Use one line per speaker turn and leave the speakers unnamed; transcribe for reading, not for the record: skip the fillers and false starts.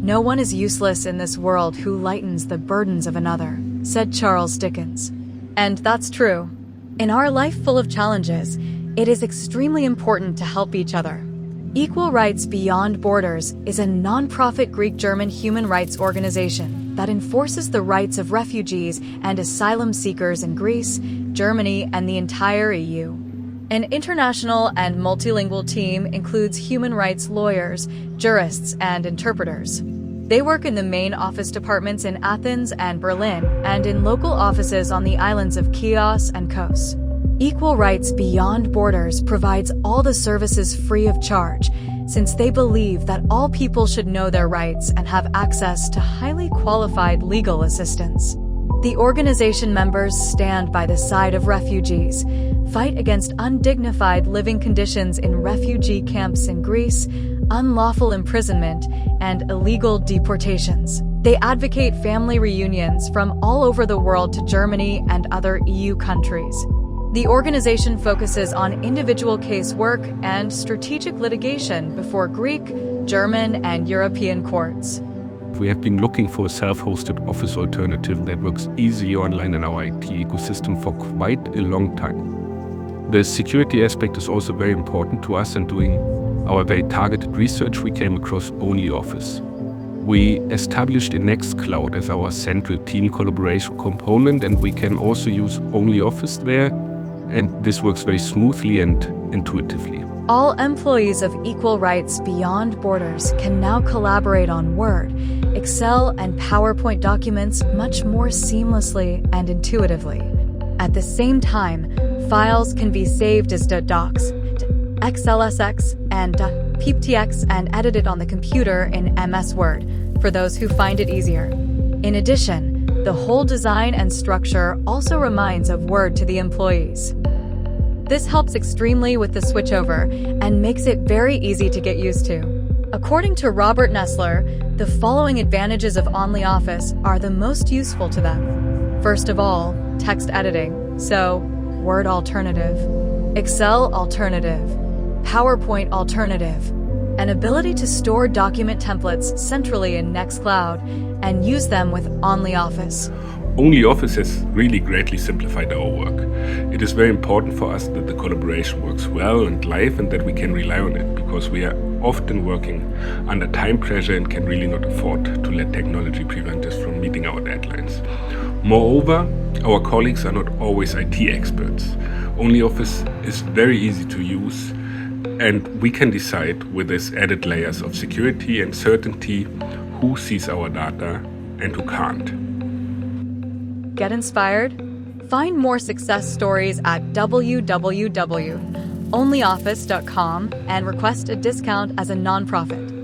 "No one is useless in this world who lightens the burdens of another," said Charles Dickens. And that's true. In our life full of challenges, it is extremely important to help each other. Equal Rights Beyond Borders is a non-profit Greek-German human rights organization that enforces the rights of refugees and asylum seekers in Greece, Germany, and the entire EU. An international and multilingual team includes human rights lawyers, jurists, and interpreters. They work in the main office departments in Athens and Berlin, and in local offices on the islands of Chios and Kos. Equal Rights Beyond Borders provides all the services free of charge, since they believe that all people should know their rights and have access to highly qualified legal assistance. The organization members stand by the side of refugees, fight against undignified living conditions in refugee camps in Greece, unlawful imprisonment, and illegal deportations. They advocate family reunions from all over the world to Germany and other EU countries. The organization focuses on individual case work and strategic litigation before Greek, German, and European courts.
We have been looking for a self-hosted office alternative that works easily online in our IT ecosystem for quite a long time. The security aspect is also very important to us, and doing our very targeted research, we came across ONLYOFFICE. We established Nextcloud as our central team collaboration component, and we can also use ONLYOFFICE there, and this works very smoothly and intuitively.
All employees of Equal Rights Beyond Borders can now collaborate on Word, Excel, and PowerPoint documents much more seamlessly and intuitively. At the same time, files can be saved as .docs, .xlsx, and .pptx and edited on the computer in MS Word, for those who find it easier. In addition, the whole design and structure also reminds of Word to the employees. This helps extremely with the switchover and makes it very easy to get used to. According to Robert Nestler, the following advantages of ONLYOFFICE are the most useful to them. First of all, text editing, so Word alternative, Excel alternative, PowerPoint alternative, an ability to store document templates centrally in Nextcloud and use them with ONLYOFFICE.
ONLYOFFICE has really greatly simplified our work. It is very important for us that the collaboration works well and live, and that we can rely on it, because we are often working under time pressure and can really not afford to let technology prevent us from meeting our deadlines. Moreover, our colleagues are not always IT experts. ONLYOFFICE is very easy to use, and we can decide with its added layers of security and certainty who sees our data and who can't.
Get inspired? Find more success stories at www.onlyoffice.com and request a discount as a nonprofit.